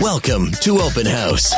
Welcome to Open House,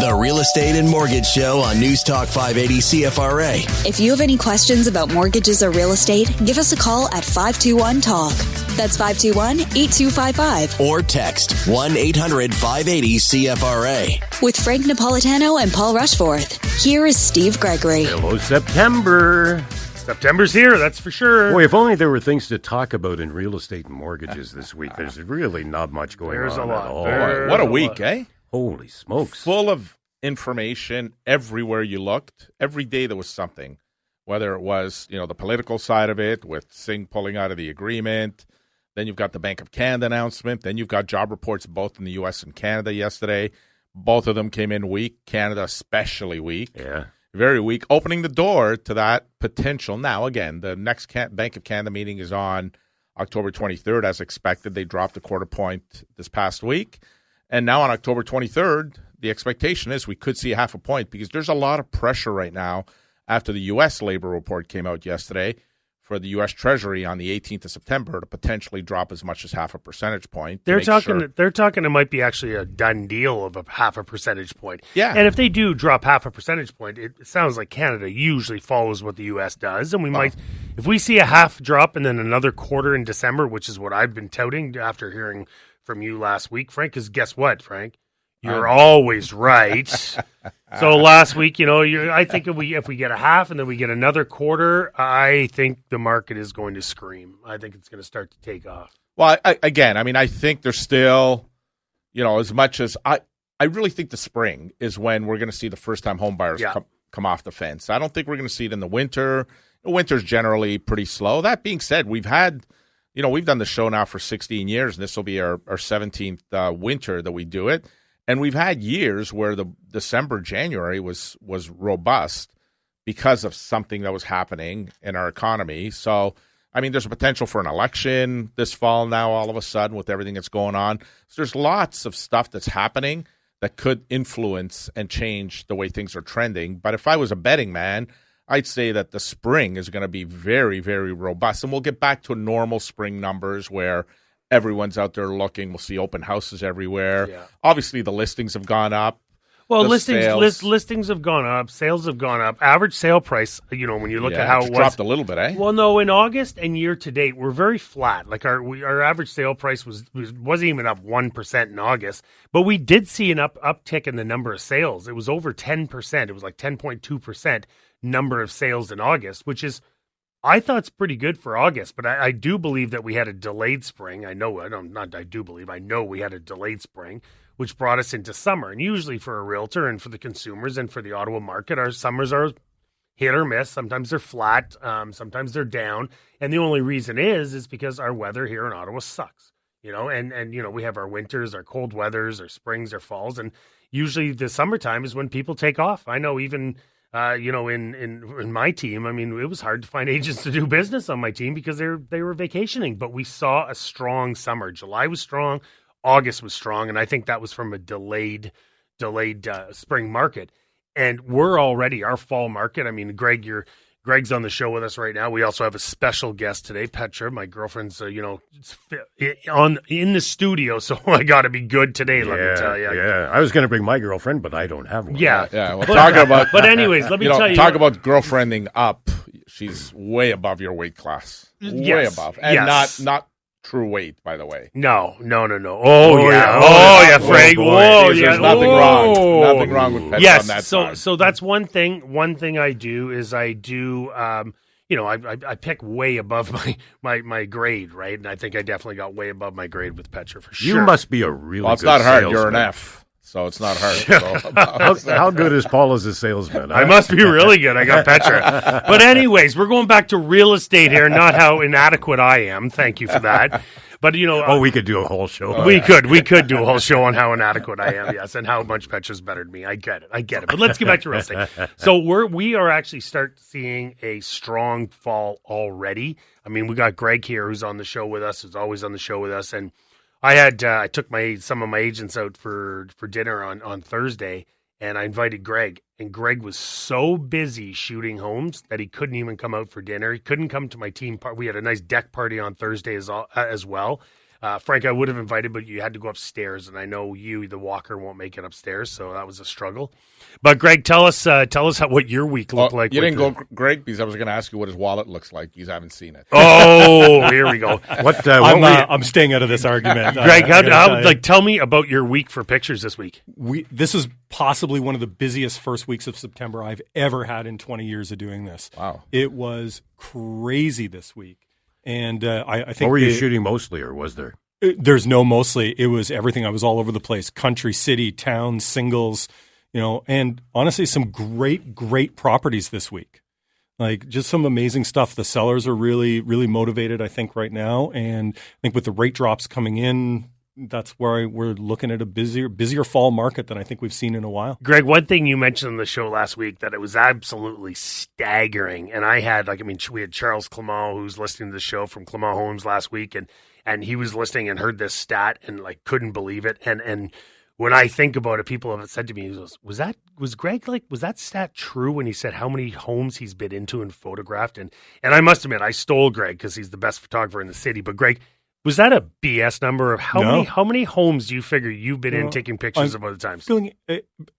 the real estate and mortgage show on News Talk 580 CFRA. If you have any questions about mortgages or real estate, give us a call at 521-TALK. That's 521-8255. Or text 1-800-580-CFRA. With Frank Napolitano and Paul Rushforth, here is Steve Gregory. Hello, September. September's here, that's for sure. Boy, if only there were things to talk about in real estate and mortgages this week. There's really not much going There's on a lot. at all. What a week, eh? Holy smokes. Full of information everywhere you looked. Every day there was something, whether it was, the political side of it with Singh pulling out of the agreement. Then you've got the Bank of Canada announcement. Then you've got job reports both in the U.S. and Canada yesterday. Both of them came in weak. Canada especially weak. Yeah. Very weak, opening the door to that potential. Now, again, the next Bank of Canada meeting is on October 23rd, as expected. They dropped a quarter point this past week. And now on October 23rd, the expectation is we could see a half a point because there's a lot of pressure right now after the U.S. labor report came out yesterday for the U.S. Treasury on the 18th of September to potentially drop as much as half a percentage point. They're talking it might be actually a done deal of a half a percentage point. Yeah. And if they do drop half a percentage point, it sounds like Canada usually follows what the U.S. does. And we might, if we see a half drop and then another quarter in December, which is what I've been touting after hearing from you last week, Frank, because guess what, Frank? You're always right. So last week, I think if we get a half and then we get another quarter, I think the market is going to scream. I think it's going to start to take off. Well, I think there's still, as much as I really think the spring is when we're going to see the first-time home buyers come off the fence. I don't think we're going to see it in the winter. The winter's generally pretty slow. That being said, we've done the show now for 16 years, and this will be our 17th winter that we do it. And we've had years where the December, January was robust because of something that was happening in our economy. So, there's a potential for an election this fall now all of a sudden with everything that's going on. So there's lots of stuff that's happening that could influence and change the way things are trending. But if I was a betting man, I'd say that the spring is going to be very, very robust. And we'll get back to normal spring numbers where everyone's out there looking. We'll see open houses everywhere. Yeah. Obviously, the listings have gone up. Well, listings have gone up. Sales have gone up. Average sale price, when you look at how it was. Dropped a little bit, eh? Well, no, in August and year to date, we're very flat. Like our average sale price wasn't even up 1% in August. But we did see an uptick in the number of sales. It was over 10%. It was like 10.2% number of sales in August, which is, I thought it's pretty good for August, but I do believe that we had a delayed spring. I know we had a delayed spring, which brought us into summer. And usually for a realtor and for the consumers and for the Ottawa market, our summers are hit or miss. Sometimes they're flat, sometimes they're down. And the only reason is because our weather here in Ottawa sucks. And we have our winters, our cold weathers, our springs, our falls. And usually the summertime is when people take off. I know even in my team, it was hard to find agents to do business on my team because they were vacationing. But we saw a strong summer. July was strong, August was strong, and I think that was from a delayed spring market. And we're already our fall market. Greg's on the show with us right now. We also have a special guest today, Petra. My girlfriend's, in the studio, so I got to be good today. Let me tell you. Yeah, I was going to bring my girlfriend, but I don't have one. Yeah. We're talking about. But anyways, let me tell you. Talk about girlfriending up. She's way above your weight class. Way above, and not true weight, by the way. No. Oh yeah, Frank. Whoa, yeah. There's nothing wrong. Nothing wrong with Petra on that side. So that's one thing. One thing I do is I pick way above my grade, right? And I think I definitely got way above my grade with Petra for sure. You must be a really good salesman. Well, it's not hard. You're an F. So it's not hard. How good is Paul as a salesman? I must be really good. I got Petra. But anyways, we're going back to real estate here, not how inadequate I am. Thank you for that. But we could do a whole show. We could do a whole show on how inadequate I am, yes, and how much Petra's better than me. I get it. But let's get back to real estate. So we are actually start seeing a strong fall already. We got Greg here, who's on the show with us, who's always on the show with us, and I took some of my agents out for dinner on Thursday, and I invited Greg. And Greg was so busy shooting homes that he couldn't even come out for dinner. He couldn't come to my team party. We had a nice deck party on Thursday as well. Frank, I would have invited, but you had to go upstairs, and I know you, the walker, won't make it upstairs, so that was a struggle. But Greg, tell us what your week looked like. You didn't go, Greg, because I was going to ask you what his wallet looks like. You haven't seen it. Oh, here we go. I'm staying out of this argument. Greg, tell me about your week for pictures this week. This is possibly one of the busiest first weeks of September I've ever had in 20 years of doing this. Wow, it was crazy this week. And I think. What were you shooting mostly, or was there? There's no mostly. It was everything. I was all over the place: country, city, town, singles, and honestly, some great properties this week. Like just some amazing stuff. The sellers are really, really motivated, I think, right now. And I think with the rate drops coming in, that's where we're looking at a busier fall market than I think we've seen in a while. Greg, one thing you mentioned on the show last week that it was absolutely staggering, and I had we had Charles Clement, who's listening to the show from Clement Homes last week, and he was listening and heard this stat and couldn't believe it. And when I think about it, people have said to me, was that stat true when he said how many homes he's been into and photographed? And I must admit, I stole Greg because he's the best photographer in the city. But Greg, was that a BS number of how many homes do you figure you've been in taking pictures of other times? Feeling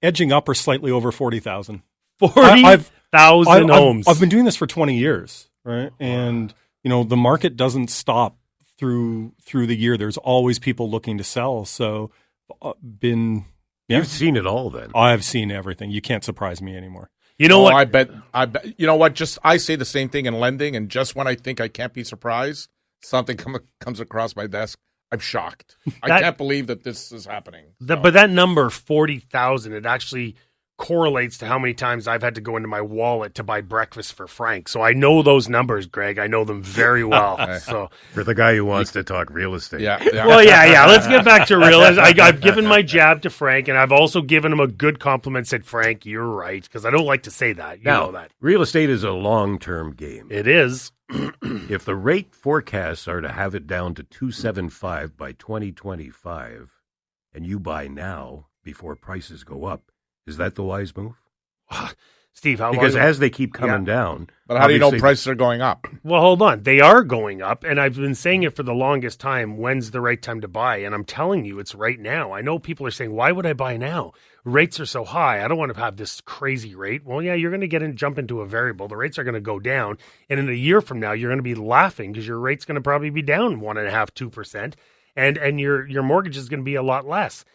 edging up or slightly over 40,000. 40,000 homes. I've been doing this for 20 years, right? And the market doesn't stop through the year. There's always people looking to sell. So You've seen it all then. I've seen everything. You can't surprise me anymore. You know what? I bet. You know what? Just I say the same thing in lending, and just when I think I can't be surprised, something comes across my desk. I'm shocked. I can't believe that this is happening. But that number, 40,000, it actually correlates to how many times I've had to go into my wallet to buy breakfast for Frank. So I know those numbers, Greg. I know them very well. So for the guy who wants to talk real estate. Yeah. Well, yeah. Let's get back to real estate. I've given my jab to Frank, and I've also given him a good compliment, said, Frank, you're right, because I don't like to say that. You know that. Real estate is a long-term game. It is. If the rate forecasts are to have it down to 2.75 by 2025, and you buy now before prices go up, is that the wise move? Steve, how long? Because as they keep coming down. But how do you know prices are going up? Well, hold on. They are going up, and I've been saying it for the longest time. When's the right time to buy? And I'm telling you, it's right now. I know people are saying, why would I buy now? Rates are so high. I don't want to have this crazy rate. Well, yeah, you're going to jump into a variable. The rates are going to go down, and in a year from now, you're going to be laughing because your rate's going to probably be down 1.5%, 2%, and your mortgage is going to be a lot less.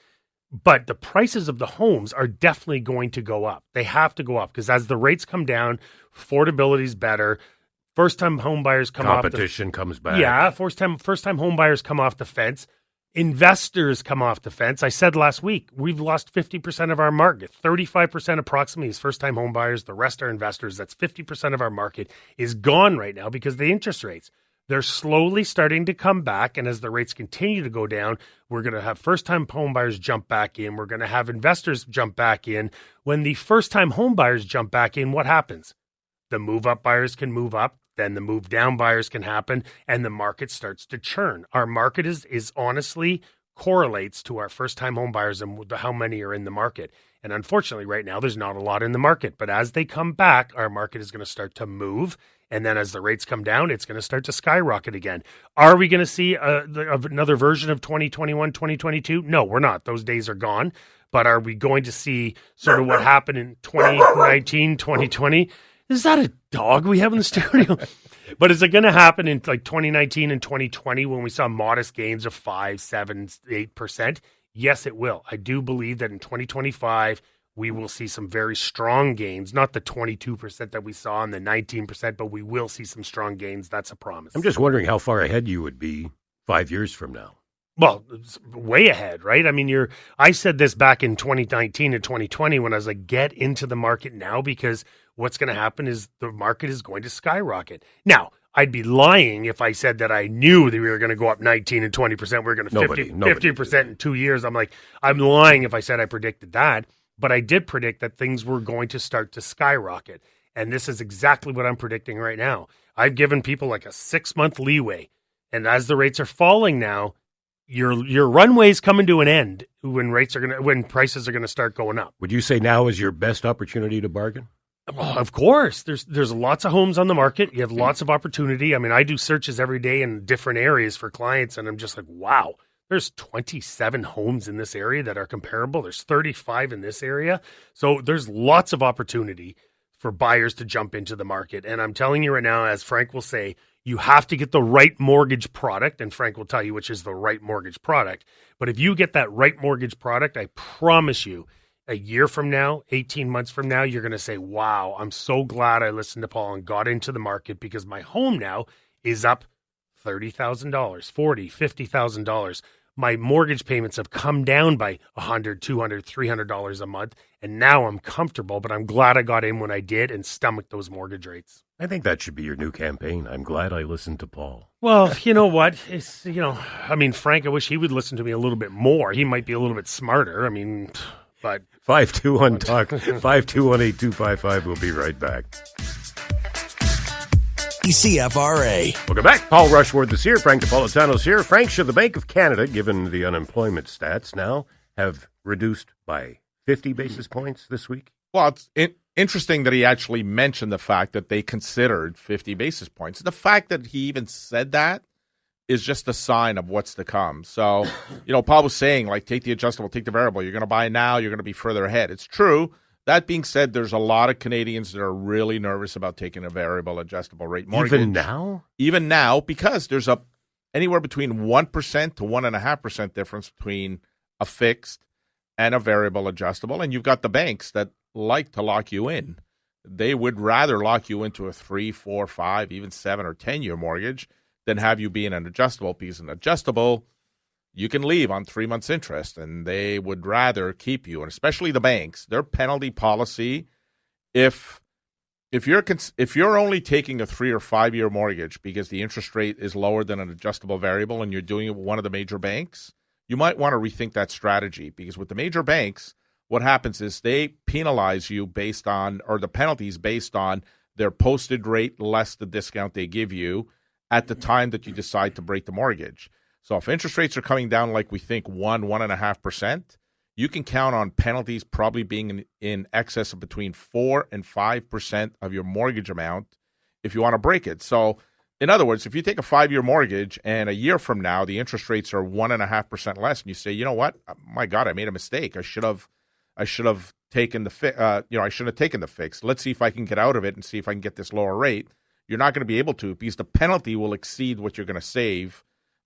But the prices of the homes are definitely going to go up. They have to go up because as the rates come down, affordability is better. First-time home buyers come off. Competition comes back. Yeah, first-time home buyers come off the fence. Investors come off the fence. I said last week, we've lost 50% of our market. 35% approximately is first-time home buyers. The rest are investors. That's 50% of our market is gone right now because of the interest rates. They're slowly starting to come back, and as the rates continue to go down, we're going to have first-time home buyers jump back in. We're going to have investors jump back in. When the first-time home buyers jump back in, what happens? The move-up buyers can move up, then the move-down buyers can happen, and the market starts to churn. Our market is honestly correlates to our first-time home buyers and how many are in the market. And unfortunately, right now, there's not a lot in the market. But as they come back, our market is going to start to move. And then as the rates come down, it's going to start to skyrocket again. Are we going to see another version of 2021, 2022? No, we're not. Those days are gone. But are we going to see sort of what happened in 2019, 2020? Is that a dog we have in the studio? But is it going to happen in like 2019 and 2020 when we saw modest gains of 5, 7, 8%? Yes, it will. I do believe that in 2025, we will see some very strong gains, not the 22% that we saw and the 19%, but we will see some strong gains. That's a promise. I'm just wondering how far ahead you would be 5 years from now. Well, it's way ahead, right? I mean, I said this back in 2019 and 2020 when I was like, get into the market now because what's going to happen is the market is going to skyrocket. Now, I'd be lying if I said that I knew that we were going to go up 19 and 20%. We were going to 50% in 2 years. I'm lying if I said I predicted that. But I did predict that things were going to start to skyrocket. And this is exactly what I'm predicting right now. I've given people like a 6-month leeway. And as the rates are falling now, your runway's coming to an end when prices are going to start going up. Would you say now is your best opportunity to bargain? Well, of course, there's lots of homes on the market. You have lots of opportunity. I mean, I do searches every day in different areas for clients, and I'm just like, wow, there's 27 homes in this area that are comparable. There's 35 in this area. So there's lots of opportunity for buyers to jump into the market. And I'm telling you right now, as Frank will say, you have to get the right mortgage product, and Frank will tell you which is the right mortgage product. But if you get that right mortgage product, I promise you, a year from now, 18 months from now, you're going to say, wow, I'm so glad I listened to Paul and got into the market because my home now is up $30,000, $40,000, $50,000. My mortgage payments have come down by $100, $200, $300 a month, and now I'm comfortable, but I'm glad I got in when I did and stomached those mortgage rates. I think that should be your new campaign. I'm glad I listened to Paul. Well, you know what? It's, I mean, Frank, I wish he would listen to me a little bit more. He might be a little bit smarter. I mean, but 521 Talk 5218255. We'll be right back. CFRA. Welcome back. Paul Rushforth is here. Frank Napolitano's here. Frank, should the Bank of Canada, given the unemployment stats now, have reduced by 50 basis points this week? Well, it's interesting that he actually mentioned the fact that they considered 50 basis points. The fact that he even said that is just a sign of what's to come. So, Paul was saying, like, take the adjustable, take the variable. You're going to buy now, you're going to be further ahead. It's true. That being said, there's a lot of Canadians that are really nervous about taking a variable adjustable rate mortgage. Even now? Even now, because there's anywhere between 1% to 1.5% difference between a fixed and a variable adjustable. And you've got the banks that like to lock you in. They would rather lock you into a 3, 4, 5, even 7 or 10-year mortgage than have you be in an adjustable, because an adjustable, you can leave on 3 months interest, and they would rather keep you. And especially the banks, their penalty policy, if you're only taking a 3 or 5 year mortgage because the interest rate is lower than an adjustable variable and you're doing it with one of the major banks, you might want to rethink that strategy, because with the major banks, what happens is they penalize you based on, or the penalties based on their posted rate less the discount they give you at the time that you decide to break the mortgage. So if interest rates are coming down like we think 1.5%, you can count on penalties probably being in excess of between 4 and 5% of your mortgage amount if you want to break it. So in other words, if you take a 5-year mortgage and a year from now the interest rates are 1.5% less, and you say, you know what, my God, I made a mistake. I should have taken the I should have taken the fix. Let's see if I can get out of it and see if I can get this lower rate. You're not going to be able to, because the penalty will exceed what you're going to save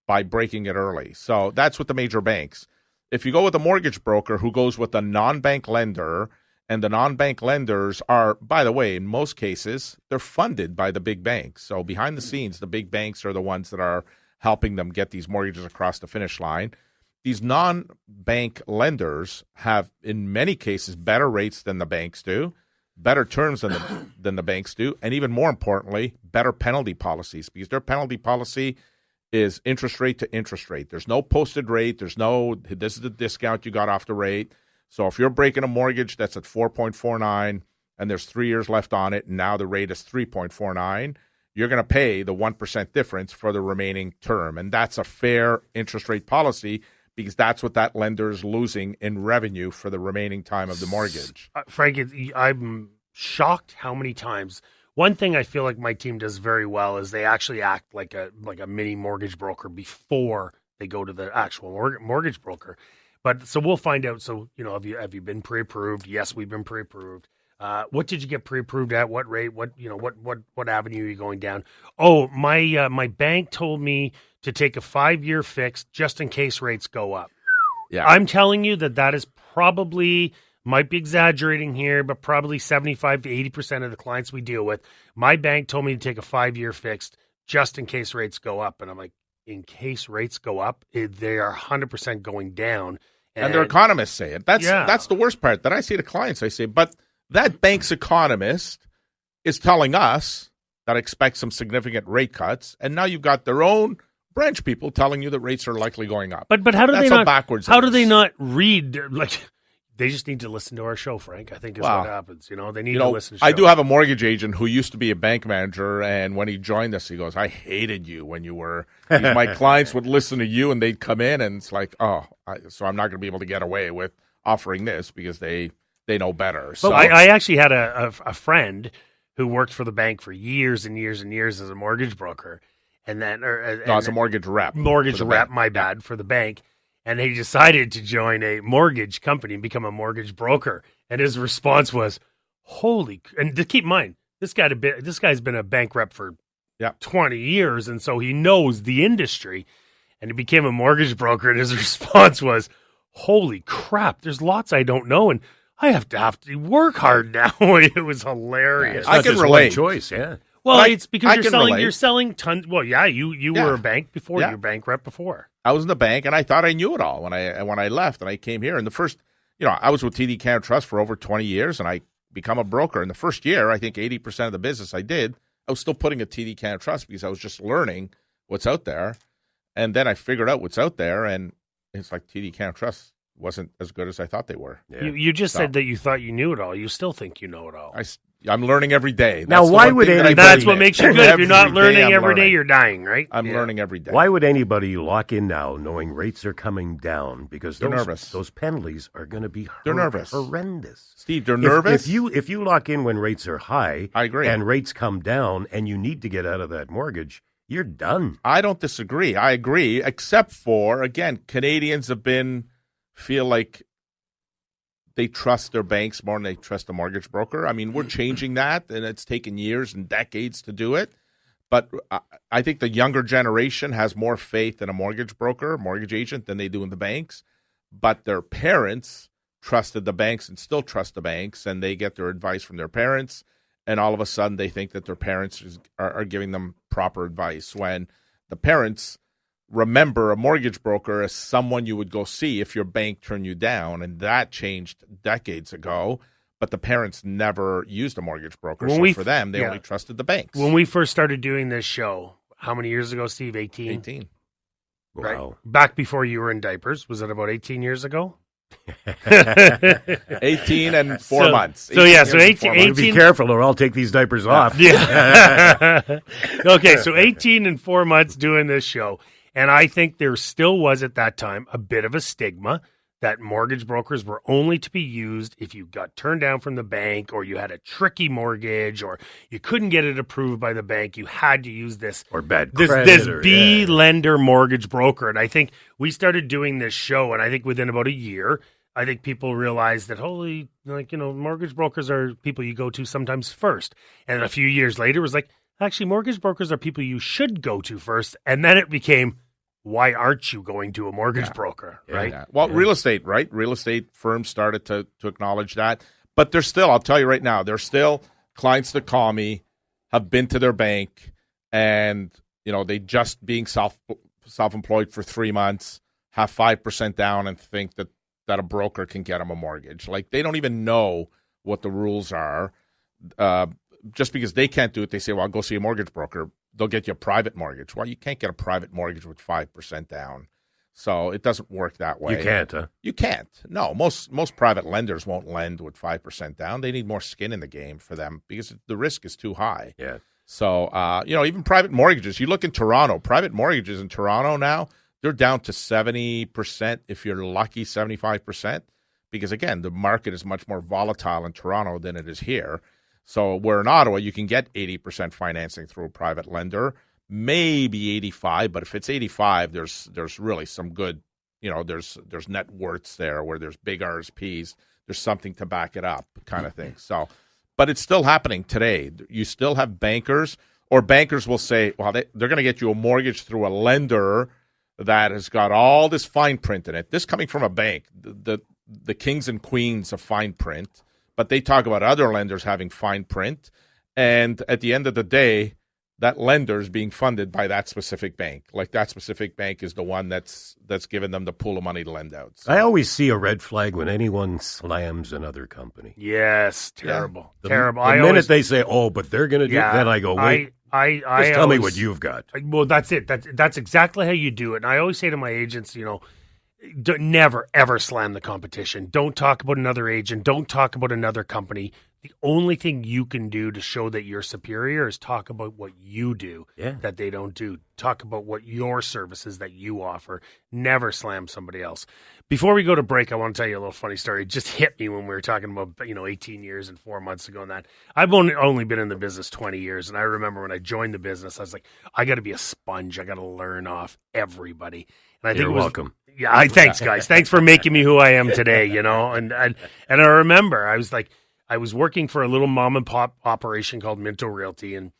by breaking it early. So that's with the major banks. If you go with a mortgage broker who goes with a non-bank lender, and the non-bank lenders are, by the way, in most cases, they're funded by the big banks. So behind the scenes, the big banks are the ones that are helping them get these mortgages across the finish line. These non-bank lenders have, in many cases, better rates than the banks do, better terms than the banks do, and even more importantly, better penalty policies, because their penalty policy is interest rate to interest rate. There's no posted rate. There's no, this is the discount you got off the rate. So if you're breaking a mortgage that's at 4.49 and there's 3 years left on it, and now the rate is 3.49, you're going to pay the 1% difference for the remaining term. And that's a fair interest rate policy, because that's what that lender is losing in revenue for the remaining time of the mortgage. Frank, I'm shocked how many times. One thing I feel like my team does very well is they actually act like a mini mortgage broker before they go to the actual mortgage broker. But so we'll find out. So, have you been pre-approved? Yes, we've been pre-approved. What did you get pre-approved at? What rate? What avenue are you going down? Oh, my bank told me to take a 5-year fix just in case rates go up. Yeah, I'm telling you that is probably, might be exaggerating here, but probably 75 to 80% of the clients we deal with. My bank told me to take a 5-year fixed just in case rates go up, and I'm like, in case rates go up, they are 100% going down. And their economists say it. That's the worst part that I say to clients. I say, but that bank's economist is telling us that expect some significant rate cuts, and now you've got their own branch people telling you that rates are likely going up. But how do That's they not? Backwards how do they not read? Like, they just need to listen to our show, Frank. I think is Wow. what happens. They need to listen to I show. do have a mortgage agent who used to be a bank manager, and when he joined us, he goes, I hated you when you were, my clients would listen to you, and they'd come in, and it's like, so I'm not going to be able to get away with offering this because they they know better. So I actually had a friend who worked for the bank for years and years and years as a mortgage broker, and then as a mortgage rep. Mortgage rep, my bad, for the bank. And he decided to join a mortgage company and become a mortgage broker. And his response was, "Holy!" And to keep in mind, this guy's been a bank rep for 20 years, and so he knows the industry. And he became a mortgage broker, and his response was, "Holy crap! There's lots I don't know, and I have to work hard now." It was hilarious. I can relate. Choice, yeah. Well, it's because you're selling tons. Well, yeah, you were a bank before, you were a bank rep before. I was in the bank, and I thought I knew it all when I left, and I came here. And the first, I was with TD Canada Trust for over 20 years, and I become a broker. In the first year, I think 80% of the business I did, I was still putting a TD Canada Trust because I was just learning what's out there. And then I figured out what's out there, and it's like TD Canada Trust wasn't as good as I thought they were. Yeah. You just said that you thought you knew it all. You still think you know it all. I'm learning every day. Now, why would anybody... That's what makes you good. If you're not learning every day, you're dying, right? I'm learning every day. Why would anybody lock in now knowing rates are coming down? Because they're nervous. Those penalties are going to be nervous. Horrendous. Steve, they're nervous? If you lock in when rates are high, I agree, and rates come down and you need to get out of that mortgage, you're done. I don't disagree. I agree, except for, again, Canadians feel like they trust their banks more than they trust a mortgage broker. I mean, we're changing that, and it's taken years and decades to do it. But I think the younger generation has more faith in a mortgage broker, mortgage agent, than they do in the banks. But their parents trusted the banks and still trust the banks, and they get their advice from their parents. And all of a sudden, they think that their parents are giving them proper advice, when the parents remember a mortgage broker as someone you would go see if your bank turned you down, and that changed decades ago. But the parents never used a mortgage broker, for them, they only trusted the banks. When we first started doing this show, how many years ago, Steve? 18? 18. Right? Wow. Back before you were in diapers. Was it about 18 years ago? 18 and 4 months. So 18. Be careful, or I'll take these diapers off. Yeah. Okay, so 18 and 4 months doing this show. And I think there still was at that time a bit of a stigma that mortgage brokers were only to be used if you got turned down from the bank, or you had a tricky mortgage, or you couldn't get it approved by the bank. You had to use this or bad this B lender mortgage broker. And I think we started doing this show, and I think within about a year, I think people realized that mortgage brokers are people you go to sometimes first. And a few years later, it was like, actually, mortgage brokers are people you should go to first. And then it became, why aren't you going to a mortgage broker, right? Yeah. Well, real estate, right? Real estate firms started to acknowledge that. But there's still, I'll tell you right now, there's still clients that call me, have been to their bank, and, they just being self-employed for 3 months, have 5% down, and think that a broker can get them a mortgage. Like, they don't even know what the rules are. Just because they can't do it, they say, well, I'll go see a mortgage broker. They'll get you a private mortgage. Well, you can't get a private mortgage with 5% down. So it doesn't work that way. You can't, huh? You can't. No, most private lenders won't lend with 5% down. They need more skin in the game for them because the risk is too high. Yeah. So, even private mortgages, you look in Toronto, private mortgages in Toronto now, they're down to 70%, if you're lucky, 75%. Because, again, the market is much more volatile in Toronto than it is here. So where in Ottawa, you can get 80% financing through a private lender, maybe 85, but if it's 85, there's really some good, there's net worths there where there's big RSPs, there's something to back it up kind of thing. So, but it's still happening today. You still have bankers, or bankers will say, well, they're going to get you a mortgage through a lender that has got all this fine print in it. This coming from a bank, the kings and queens of fine print. But they talk about other lenders having fine print, and at the end of the day, that lender is being funded by that specific bank. Like, that specific bank is the one that's given them the pool of money to lend out. So. I always see a red flag when anyone slams another company. Yes, terrible, yeah. terrible. The minute they say, "Oh, but they're going to do," then I go, "Wait, just tell me what you've got." Well, that's it. That's exactly how you do it. And I always say to my agents, never, ever slam the competition. Don't talk about another agent. Don't talk about another company. the only thing you can do to show that you're superior is talk about what you do that they don't do. Talk about what your services that you offer. Never slam somebody else. Before we go to break, I want to tell you a little funny story. It just hit me when we were talking about 18 years and 4 months ago and that. I've only been in the business 20 years, and I remember when I joined the business, I was like, I got to be a sponge. I got to learn off everybody. And I think You're welcome. Yeah, thanks, guys. Thanks for making me who I am today. And I remember I was working for a little mom and pop operation called Minto Realty, and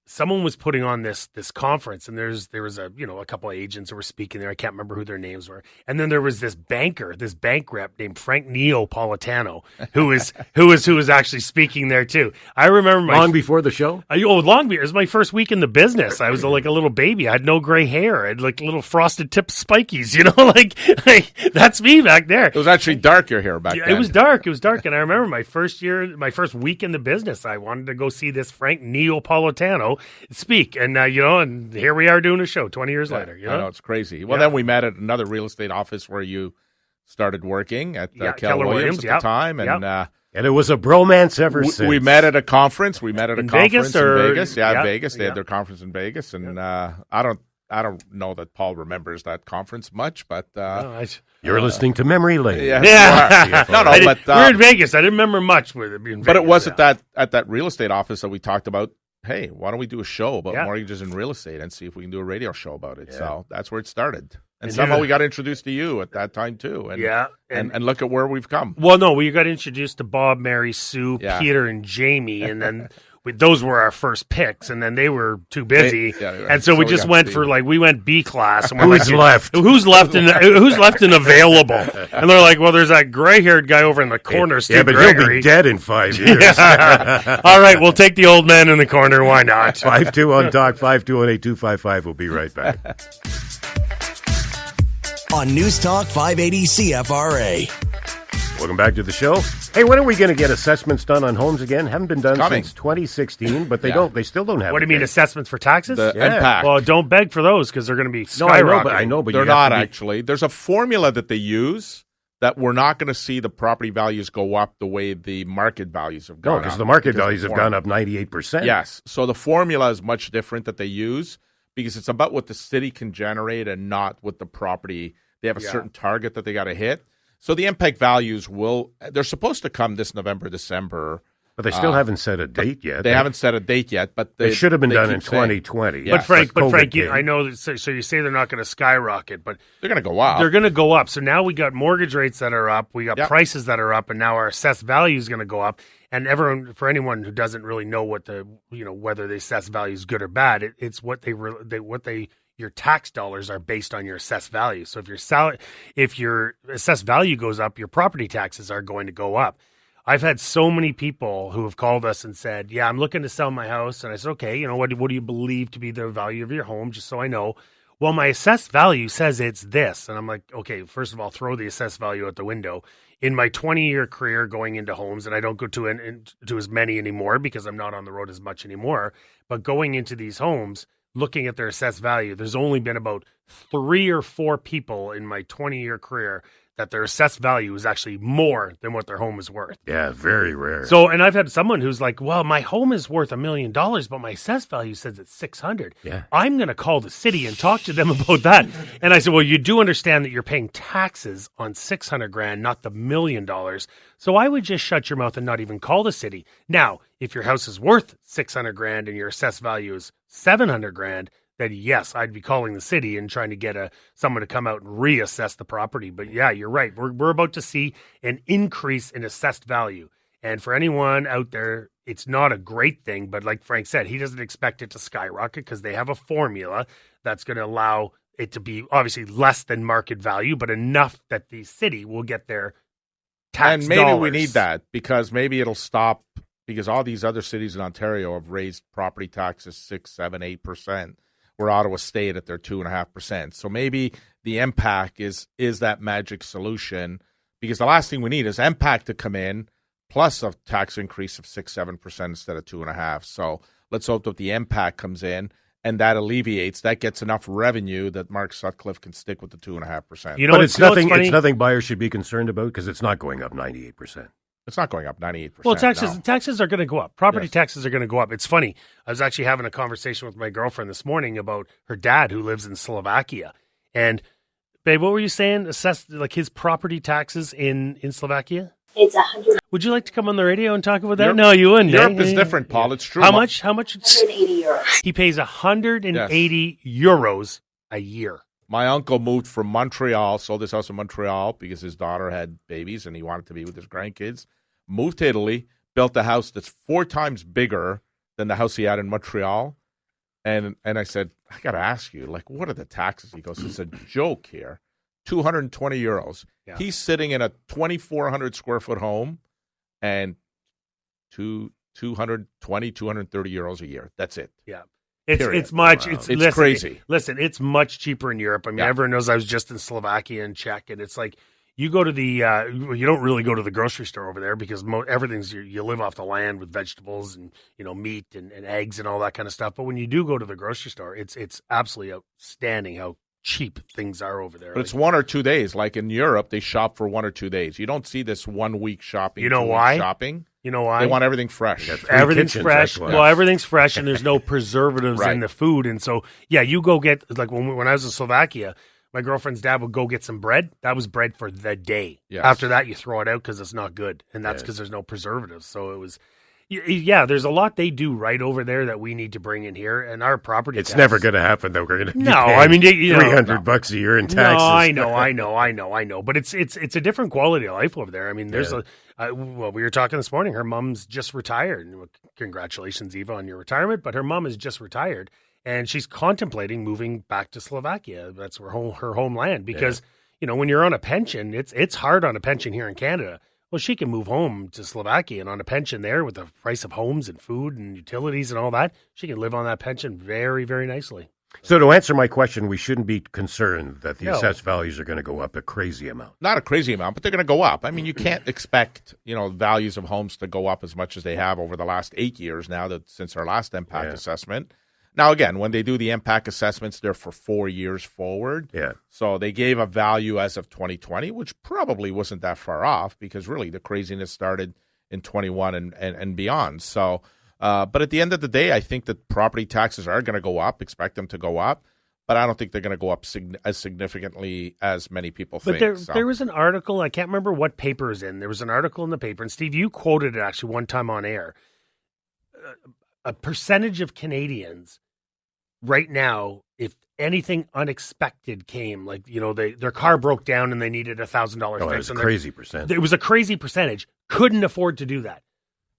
someone was putting on this conference, and there was a couple of agents who were speaking there. I can't remember who their names were. And then there was this bank rep named Frank Neapolitano, who was actually speaking there too. I remember long before the show. It was my first week in the business. I was like a little baby. I had no gray hair. I had like little frosted tip spikies. Like that's me back there. It was actually dark your hair back then. It was dark. And I remember my first week in the business, I wanted to go see this Frank Neapolitano speak, and and here we are doing a show 20 years later. I know, it's crazy. Well, then we met at another real estate office where you started working at Keller Williams at the time, and it was a bromance ever since. We met at a conference. In Vegas. Yeah, in Vegas. They had their conference in Vegas, and I don't know that Paul remembers that conference much, but you're listening to Memory Lane. Yeah. But we're in Vegas. I didn't remember much with it being Vegas. But it was at that real estate office that we talked about. Hey, why don't we do a show about mortgages and real estate and see if we can do a radio show about it? Yeah. So that's where it started. And somehow we got introduced to you at that time, too. And look at where we've come. Well, no, we got introduced to Bob, Mary, Sue, Peter, and Jamie. And then those were our first picks. And then they were too busy. And so we just went we went B class. And who's left? Who's left and available? And they're like, well, there's that gray-haired guy over in the corner, Steve but Gregory. He'll be dead in 5 years. All right, we'll take the old man in the corner. Why not? 52 on Talk, 5218255. We'll be right back. On News Talk 580 CFRA. Welcome back to the show. Hey, when are we going to get assessments done on homes again? Haven't been done since 2016, but they still don't have. What do you mean, assessments for taxes? The impact. Well, don't beg for those because they're going to be skyrocketing. I know, but they're not actually. There's a formula that they use that we're not going to see the property values go up the way the market values have gone up. No, because the market values have gone up 98%. Yes, so the formula is much different that they use because it's about what the city can generate and not what the property. They have a certain target that they got to hit. So the impact values they're supposed to come this November, December. But they still haven't set a date yet. They haven't set a date yet, but they should have been done in 2020. But Frank, I know that, so you say they're not going to skyrocket, but they're going to go up. They're going to go up. So now we got mortgage rates that are up, we got prices that are up, and now our assessed value is going to go up. And for anyone who doesn't really know what whether the assessed value is good or bad, it's what your tax dollars are based on your assessed value. So if your assessed value goes up, your property taxes are going to go up. I've had so many people who have called us and said, yeah, I'm looking to sell my house. And I said, okay, what do you believe to be the value of your home? Just so I know. Well, my assessed value says it's this. And I'm like, okay, first of all, throw the assessed value out the window. In my 20-year career going into homes, and I don't go to as many anymore because I'm not on the road as much anymore, but going into these homes, looking at their assessed value, there's only been about 3 or 4 people in my 20-year career that their assessed value is actually more than what their home is worth. Yeah, very rare. So, and I've had someone who's like, well, my home is worth $1 million, but my assessed value says it's 600. Yeah. I'm going to call the city and talk to them about that. And I said, well, you do understand that you're paying taxes on $600,000, not the $1 million. So I would just shut your mouth and not even call the city. Now, if your house is worth $600,000 and your assessed value is $700,000, then yes, I'd be calling the city and trying to get someone to come out and reassess the property. But yeah, you're right. We're about to see an increase in assessed value. And for anyone out there, it's not a great thing. But like Frank said, he doesn't expect it to skyrocket because they have a formula that's going to allow it to be obviously less than market value, but enough that the city will get their tax And maybe dollars. we need that because maybe it'll stop because all these other cities in Ontario have raised property taxes 6, 7, 8%. Where Ottawa stayed at their 2.5%. So maybe the impact is that magic solution because the last thing we need is impact to come in plus a tax increase of 6, 7% instead of 2.5%. So let's hope that the impact comes in and that gets enough revenue that Mark Sutcliffe can stick with the 2.5%. But it's nothing buyers should be concerned about because it's not going up 98%. It's not going up 98%. Well, taxes no. taxes are going to go up. Property Yes. taxes are going to go up. It's funny. I was actually having a conversation with my girlfriend this morning about her dad who lives in Slovakia. And, babe, what were you saying? Assess like his property taxes in Slovakia? It's 100. Would you like to come on the radio and talk about that? Europe- no, you wouldn't. Europe eh? is different, Paul. It's true. How much? 180 euros. He pays 180 euros a year. My uncle moved from Montreal, sold his house in Montreal because his daughter had babies and he wanted to be with his grandkids. Moved to Italy, built a house that's 4 times bigger than the house he had in Montreal. And I said, I got to ask you, like, what are the taxes? He goes, it's a joke here. 220 euros. Yeah. He's sitting in a 2,400 square foot home and 230 euros a year. That's it. Yeah. Period. It's much. Wow. It's listen, crazy. Listen, it's much cheaper in Europe. I mean, Yeah. everyone knows I was just in Slovakia and Czech, and it's like you go to the you don't really go to the grocery store over there because everything's you live off the land with vegetables and meat and eggs and all that kind of stuff. But when you do go to the grocery store, it's absolutely outstanding how cheap things are over there. But it's 1 or 2 days. Like in Europe, they shop for 1 or 2 days. You don't see this 1 week shopping. You know 2 week why? shopping. You know why? They want everything fresh. Everything's kitchens, fresh. that's why. Well, everything's fresh, and there's no preservatives Right. in the food. And so, yeah, you go get like when I was in Slovakia, my girlfriend's dad would go get some bread. That was bread for the day. Yes. After that, you throw it out because it's not good, and that's because there's no preservatives. So it was, yeah. There's a lot they do right over there that we need to bring in here, and our property. It's taxes- never going to happen that we're going to No, I mean, you know, $300 a year in taxes. No, I know. But it's a different quality of life over there. I mean, there's well, we were talking this morning. Her mom's just retired. Congratulations, Eva, on your retirement. But her mom is just retired, and she's contemplating moving back to Slovakia. That's her homeland because when you're on a pension, it's hard on a pension here in Canada. Well, she can move home to Slovakia and on a pension there with the price of homes and food and utilities and all that. She can live on that pension very, very nicely. So to answer my question, we shouldn't be concerned that the No. assessed values are going to go up a crazy amount. Not a crazy amount, but they're going to go up. I mean, you can't expect, values of homes to go up as much as they have over the last 8 years now since our last impact assessment. Now, again, when they do the impact assessments, they're for 4 years forward. Yeah. So they gave a value as of 2020, which probably wasn't that far off because really the craziness started in 21 and beyond. So, but at the end of the day, I think that property taxes are going to go up, expect them to go up, but I don't think they're going to go up as significantly as many people think. But there was an article, I can't remember what paper is in. There was an article in the paper, and Steve, you quoted it actually one time on air. A percentage of Canadians right now, if anything unexpected came, like, their car broke down and they needed $1,000 Oh, fix. that's a and crazy percent. it was a crazy percentage, couldn't afford to do that.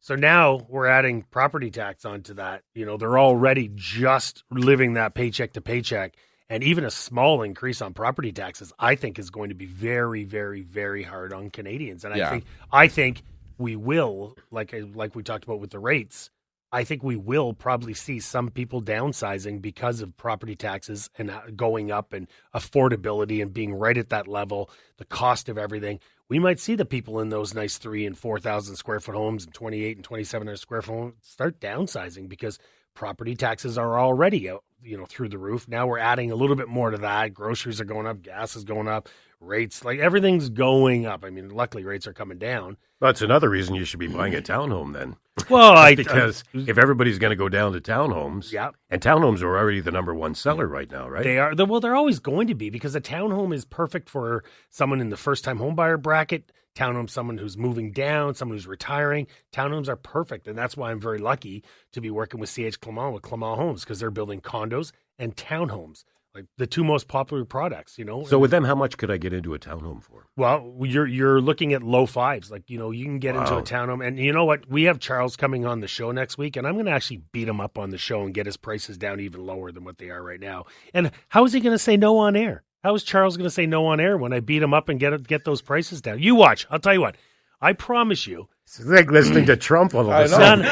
So now we're adding property tax onto that. They're already just living that paycheck to paycheck. And even a small increase on property taxes, I think, is going to be very, very, very hard on Canadians. And I think we will, like we talked about with the rates, I think we will probably see some people downsizing because of property taxes and going up and affordability and being right at that level, the cost of everything. We might see the people in those nice 3,000 and 4,000 square foot homes and 2,800 and 2,700 square foot homes start downsizing because property taxes are already out, through the roof. Now we're adding a little bit more to that. Groceries are going up, gas is going up, rates, like everything's going up. I mean, luckily rates are coming down. That's another reason you should be buying a townhome then. Well, because if everybody's going to go down to townhomes, and townhomes are already the number one seller right now, right? They are. Well, they're always going to be because a townhome is perfect for someone in the first-time homebuyer bracket. Townhome, someone who's moving down, someone who's retiring. Townhomes are perfect, and that's why I'm very lucky to be working with C.H. Clement with Clement Homes because they're building condos and townhomes, like the two most popular products. So with them, how much could I get into a townhome for? Well, you're looking at low fives. Like, you can get into a townhome. And you know what? We have Charles coming on the show next week, and I'm going to actually beat him up on the show and get his prices down even lower than what they are right now. And how is he going to say no on air? How is Charles going to say no on air when I beat him up and get those prices down? You watch. I'll tell you what. I promise you. It's like listening to Trump all of a No, sudden.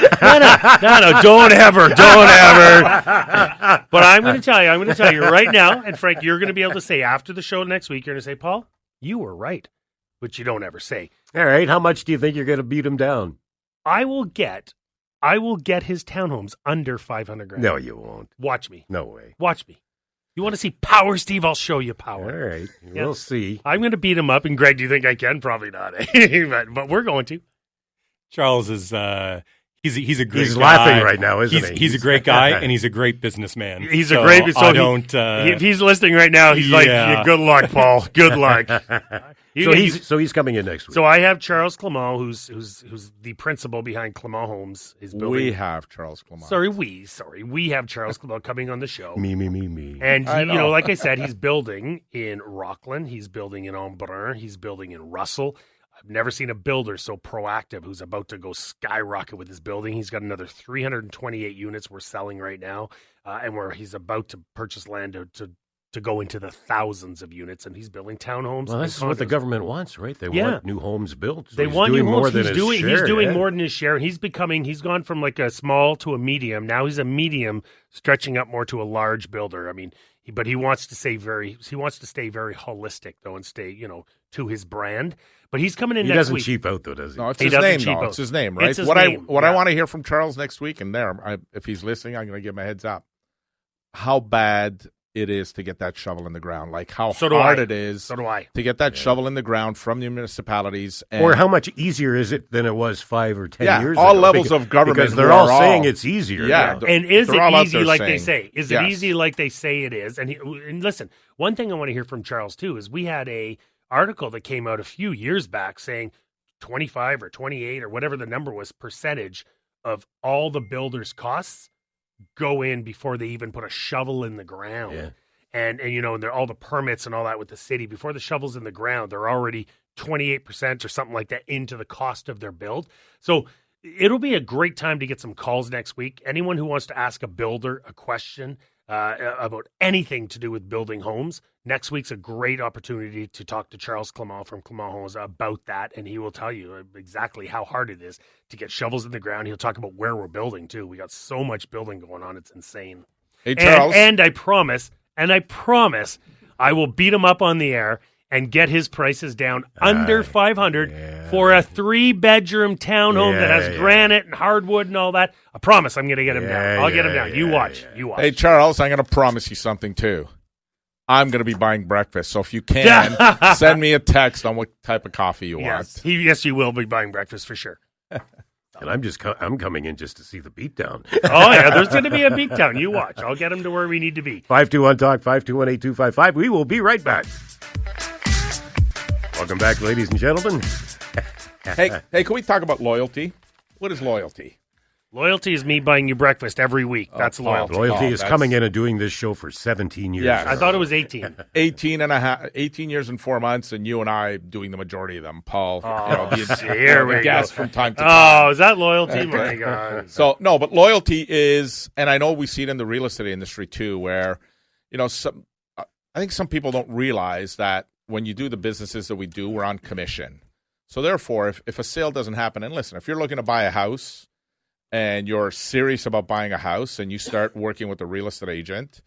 don't ever. But I'm going to tell you right now, and Frank, you're going to be able to say after the show next week, you're going to say, Paul, you were right, which you don't ever say. All right, how much do you think you're going to beat him down? I will get his townhomes under $500,000. No, you won't. Watch me. No way. Watch me. You want to see power, Steve? I'll show you All power. right, we'll see. I'm going to beat him up, and Greg, do you think I can? Probably not. But we're going to. Charles is he's a great He's guy. laughing right now, isn't he? He's a great guy, and he's a great businessman. He's a great. So I don't. if he's listening right now, he's like, yeah, "Good luck, Paul. Good luck." So he's coming in next week. So I have Charles Clement, who's the principal behind Clement Homes. Is building. We have Charles Clement. We have Charles Clement coming on the show. Me. And like I said, he's building in Rockland. He's building in Embrun. He's building in Russell. I've never seen a builder so proactive who's about to go skyrocket with his building. He's got another 328 units we're selling right now, and where he's about to purchase land to go into the thousands of units, and he's building townhomes. Well, that's what the government wants, right? They want new homes built. So they want new homes. He's doing more than his share. He's gone from like a small to a medium. Now he's a medium, stretching up more to a large builder. I mean, but he wants to stay very holistic though, and stay to his brand. But he's coming in next week. He doesn't cheap out though, does he? No, it's his name. No, it's his name, right? It's his what name. I want to hear from Charles next week, and if he's listening, I'm going to give him a heads up. How bad it is to get that shovel in the ground, like how hard it is to get that shovel in the ground from the municipalities. Or how much easier is it than it was 5 or 10 years ago? All levels of government. Because they're all saying it's easier. Yeah. And is it easy like they say? Is it easy like they say it is? And listen, one thing I want to hear from Charles, too, is we had a article that came out a few years back saying 25 or 28 or whatever the number was percentage of all the builders' costs go in before they even put a shovel in the ground. Yeah. And they're all the permits and all that with the city. Before the shovel's in the ground, they're already 28% or something like that into the cost of their build. So it'll be a great time to get some calls next week. Anyone who wants to ask a builder a question about anything to do with building homes, next week's a great opportunity to talk to Charles Clement from Clement Homes about that, and he will tell you exactly how hard it is to get shovels in the ground. He'll talk about where we're building, too. We got so much building going on. It's insane. Hey, Charles. And I promise I will beat him up on the air and get his prices down under 500 for a 3-bedroom townhome that has granite and hardwood and all that. I promise I'm going to get him down. I'll get him down. You watch. Hey, Charles, I'm going to promise you something, too. I'm going to be buying breakfast. So if you can, send me a text on what type of coffee you want. Yes, you will be buying breakfast for sure. And I'm coming in just to see the beatdown. Oh, yeah, there's going to be a beatdown. You watch. I'll get him to where we need to be. 521-TALK, 521-8255. We will be right back. Welcome back, ladies and gentlemen. Hey, can we talk about loyalty? What is loyalty? Loyalty is me buying you breakfast every week. That's loyalty. Loyalty is coming in and doing this show for 17 years. Yes. I thought it was 18. 18 years and 4 months, and you and I doing the majority of them. Paul, here we go. From time to time. Oh, is that loyalty? My God. So, no, but loyalty is, and I know we see it in the real estate industry too, where, I think some people don't realize that when you do the businesses that we do, we're on commission. So therefore, if a sale doesn't happen, and listen, if you're looking to buy a house and you're serious about buying a house and you start working with a real estate agent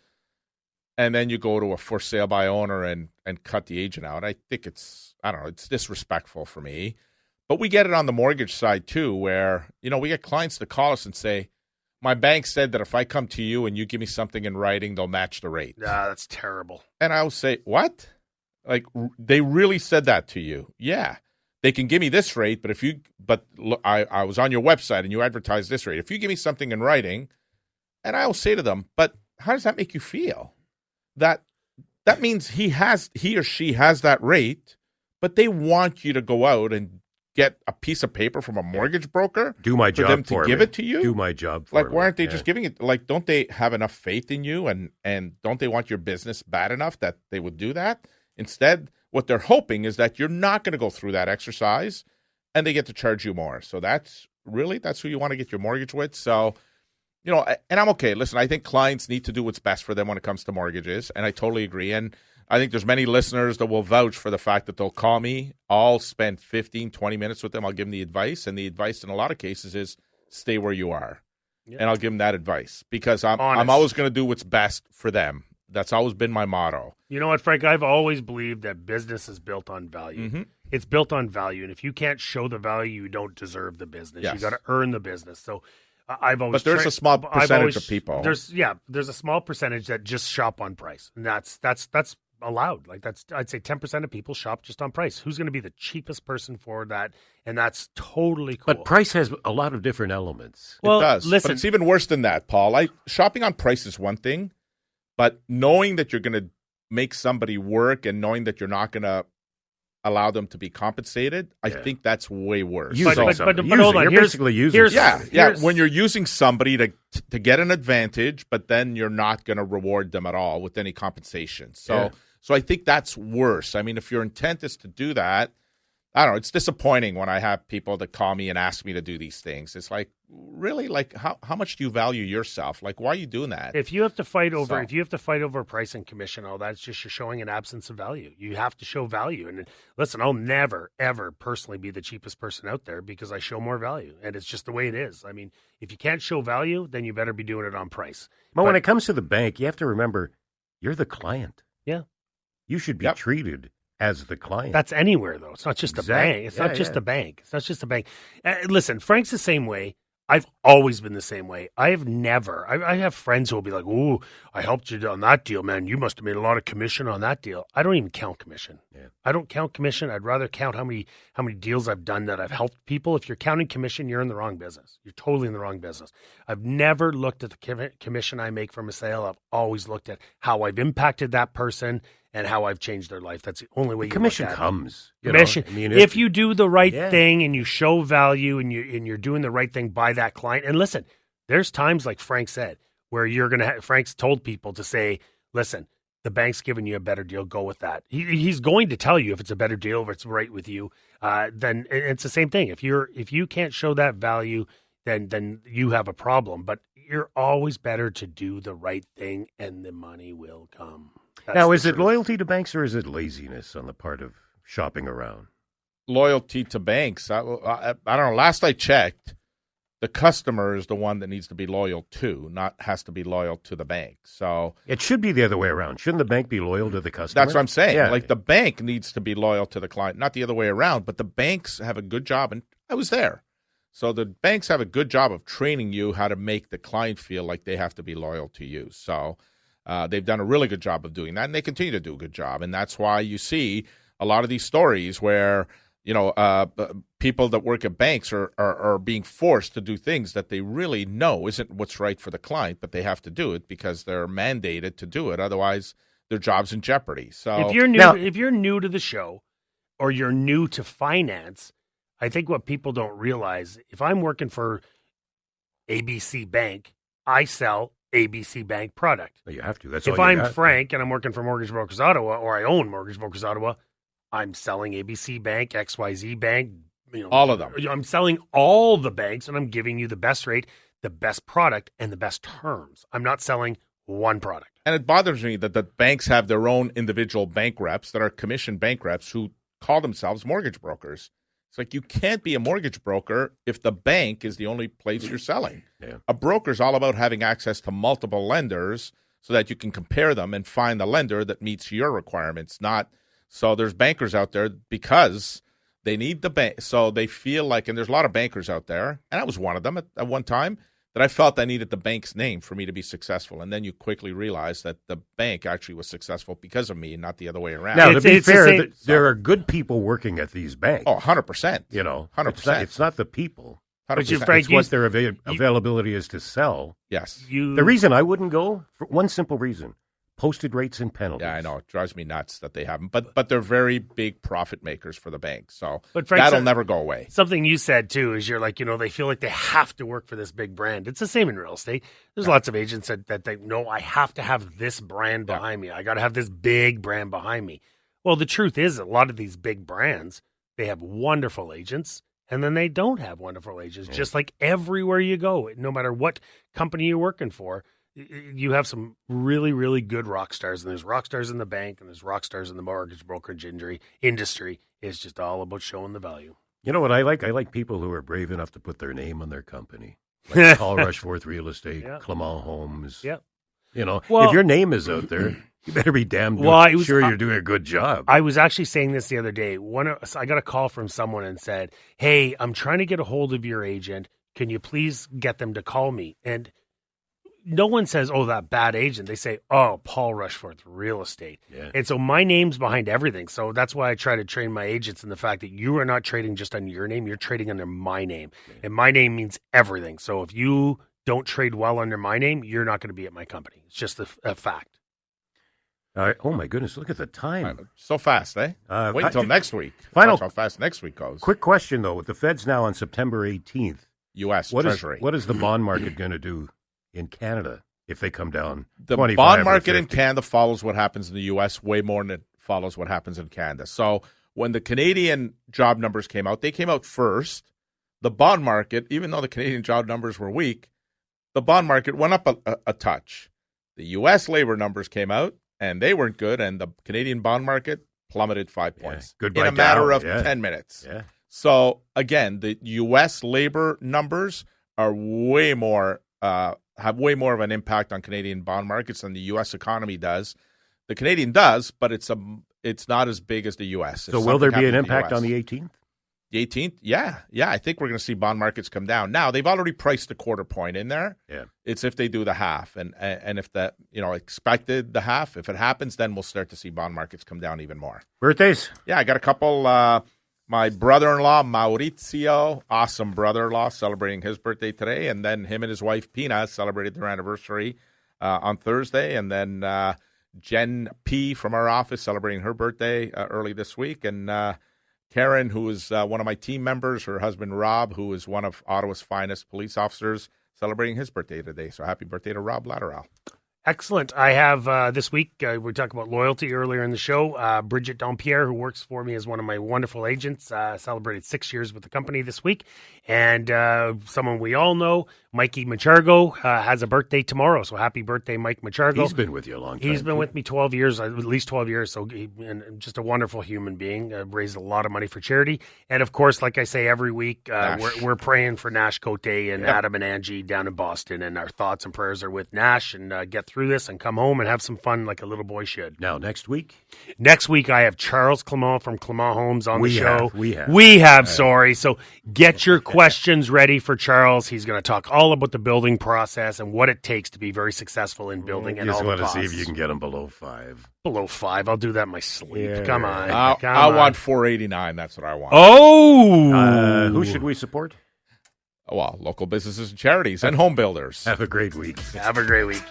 and then you go to a for sale by owner and cut the agent out, I think it's disrespectful for me. But we get it on the mortgage side too, where, we get clients that call us and say, my bank said that if I come to you and you give me something in writing, they'll match the rate. Ah, that's terrible. And I'll say, what? Like, they really said that to you? Yeah. They can give me this rate, but look, I was on your website and you advertised this rate. If you give me something in writing, and I will say to them, but how does that make you feel? That means he or she has that rate, but they want you to go out and get a piece of paper from a mortgage broker. Do my job for them for to me. give it to you. Do my job for me. Like, why aren't they just giving it? Like, don't they have enough faith in you, and don't they want your business bad enough that they would do that? Instead, what they're hoping is that you're not going to go through that exercise, and they get to charge you more. So that's who you want to get your mortgage with. So, and I'm okay. Listen, I think clients need to do what's best for them when it comes to mortgages, and I totally agree. And I think there's many listeners that will vouch for the fact that they'll call me. I'll spend 15, 20 minutes with them. I'll give them the advice, and the advice in a lot of cases is stay where you are. Yep. And I'll give them that advice because I'm always going to do what's best for them. That's always been my motto. You know what, Frank? I've always believed that business is built on value. Mm-hmm. It's built on value, and if you can't show the value, you don't deserve the business. Yes. You got to earn the business. So I've always. But there's a small percentage of people. There's a small percentage that just shop on price, and that's allowed. Like I'd say 10% of people shop just on price. Who's going to be the cheapest person for that? And that's totally cool. But price has a lot of different elements. Well, it does. listen, but it's even worse than that, Paul. Shopping on price is one thing, but knowing that you're going to make somebody work and knowing that you're not going to allow them to be compensated, I think that's way worse. But hold on. You're basically using when you're using somebody to get an advantage, but then you're not going to reward them at all with any compensation. So I think that's worse. I mean, if your intent is to do that, I don't know. It's disappointing when I have people that call me and ask me to do these things. It's like, really, like how much do you value yourself? Like, why are you doing that? If you have to fight over price and commission, all that's just you're showing an absence of value. You have to show value. And listen, I'll never ever personally be the cheapest person out there because I show more value, and it's just the way it is. I mean, if you can't show value, then you better be doing it on price. But when it comes to the bank, you have to remember you're the client. Yeah, you should be treated as the client. That's anywhere, though. It's not just a bank. It's not just a bank. It's not just a bank. Listen, Frank's the same way. I've always been the same way. I have friends who will be like, "Ooh, I helped you on that deal, man. You must have made a lot of commission on that deal." I don't even count commission. Yeah. I don't count commission. I'd rather count how many deals I've done that I've helped people. If you're counting commission, you're in the wrong business. You're totally in the wrong business. I've never looked at the commission I make from a sale. I've always looked at how I've impacted that person and how I've changed their life. That's the only way. Commission comes. Commission. If you do the right thing and you show value and you're doing the right thing by that client. And listen, there's times like Frank said where you're gonna. Frank's told people to say, "Listen, the bank's giving you a better deal. Go with that." He's going to tell you if it's a better deal, if it's right with you. Then it's the same thing. If you can't show that value, then you have a problem. But you're always better to do the right thing, and the money will come. Now, is it loyalty to banks or is it laziness on the part of shopping around? Loyalty to banks. I don't know. Last I checked, the customer is the one that needs to be loyal to, not has to be loyal to the bank. So it should be the other way around. Shouldn't the bank be loyal to the customer? That's what I'm saying. Yeah. Like the bank needs to be loyal to the client, not the other way around. But the banks have a good job, and I was there. So the banks have a good job of training you how to make the client feel like they have to be loyal to you. So they've done a really good job of doing that, and they continue to do a good job. And that's why you see a lot of these stories where, people that work at banks are being forced to do things that they really know isn't what's right for the client, but they have to do it because they're mandated to do it. Otherwise, their job's in jeopardy. So if you're new to the show or you're new to finance, I think what people don't realize, if I'm working for ABC Bank, I sell ABC Bank product. You have to. That's if I'm Frank and I'm working for Mortgage Brokers Ottawa, or I own Mortgage Brokers Ottawa, I'm selling ABC Bank, XYZ Bank, all of them. I'm selling all the banks, and I'm giving you the best rate, the best product, and the best terms. I'm not selling one product. And it bothers me that the banks have their own individual bank reps that are commissioned bank reps who call themselves mortgage brokers. It's like you can't be a mortgage broker if the bank is the only place you're selling. Yeah. A broker is all about having access to multiple lenders so that you can compare them and find the lender that meets your requirements. So there's bankers out there because they need the bank. So they feel like, and there's a lot of bankers out there, and I was one of them at one time, that I felt I needed the bank's name for me to be successful. And then you quickly realize that the bank actually was successful because of me, not the other way around. Now, to be fair, there are good people working at these banks. Oh, 100%. 100%. It's not the people. 100%. It's what their availability is to sell. Yes. The reason I wouldn't go, for one simple reason, posted rates and penalties. Yeah, I know. It drives me nuts that they haven't. But they're very big profit makers for the bank. So Frank, that'll never go away. Something you said, too, is you're like, they feel like they have to work for this big brand. It's the same in real estate. There's lots of agents that they know I have to have this brand behind me. I got to have this big brand behind me. Well, the truth is a lot of these big brands, they have wonderful agents, and then they don't have wonderful agents. Yeah. Just like everywhere you go, no matter what company you're working for, you have some really, really good rock stars, and there's rock stars in the bank, and there's rock stars in the mortgage brokerage industry. It's just all about showing the value. You know what I like? I like people who are brave enough to put their name on their company. Like Paul Rushforth Real Estate, Clement Homes. Yeah. If your name is out there, you better be damn sure you're doing a good job. I was actually saying this the other day. I got a call from someone and said, "Hey, I'm trying to get a hold of your agent. Can you please get them to call me?" And no one says, oh, that bad agent. They say, oh, Paul Rushforth, real estate. Yeah. And so my name's behind everything. So that's why I try to train my agents in the fact that you are not trading just on your name. You're trading under my name. And my name means everything. So if you don't trade well under my name, you're not going to be at my company. It's just a fact. Oh, my goodness. Look at the time. So fast, eh? Wait until next week. Final- Watch how fast next week goes. Quick question, though. With the Fed's now on September 18th, U.S. what Treasury. what is the bond market going to do in Canada if they come down? The 25 bond or market in 50? Canada follows what happens in the U.S. way more than it follows what happens in Canada. So when the Canadian job numbers came out, they came out first. The bond market, even though the Canadian job numbers were weak, the bond market went up a touch. The U.S. labor numbers came out, and they weren't good, and the Canadian bond market plummeted 5 points Goodbye in a matter Dow. of 10 minutes. Yeah. So, again, the U.S. labor numbers are way more have way more of an impact on Canadian bond markets than the U.S. economy does. The Canadian does, but it's not as big as the U.S. So will there be an impact on the 18th? The 18th? Yeah. I think we're going to see bond markets come down. Now, they've already priced a quarter point in there. Yeah. It's if they do the half. And if that, expected the half, if it happens, then we'll start to see bond markets come down even more. Birthdays? Yeah, I got a couple. My brother-in-law, Maurizio, awesome brother-in-law, celebrating his birthday today. And then him and his wife, Pina, celebrated their anniversary on Thursday. And then Jen P. from our office celebrating her birthday early this week. And Karen, who is one of my team members, her husband Rob, who is one of Ottawa's finest police officers, celebrating his birthday today. So happy birthday to Rob Latteral. Excellent. I have this week, we talked about loyalty earlier in the show. Bridget Dompierre, who works for me as one of my wonderful agents, celebrated 6 years with the company this week. And someone we all know, Mikey Machargo, has a birthday tomorrow. So happy birthday, Mike Machargo. He's been with you a long time. He's been with me 12 years, at least 12 years. So and just a wonderful human being, raised a lot of money for charity. And of course, like I say every week, we're praying for Nash Cote and Adam and Angie down in Boston. And our thoughts and prayers are with Nash, and get through this and come home and have some fun like a little boy should. Now, next week? Next week, I have Charles Clement from Clement Homes on the show. We have. Sorry. So get your questions ready for Charles. He's going to talk all about the building process and what it takes to be very successful in building and all the costs. Just want to see if you can get them below 5. Below 5. I'll do that in my sleep. Yeah. Come on. I want 489. That's what I want. Oh! Who should we support? Well, local businesses and charities and home builders. Have a great week. Have a great week.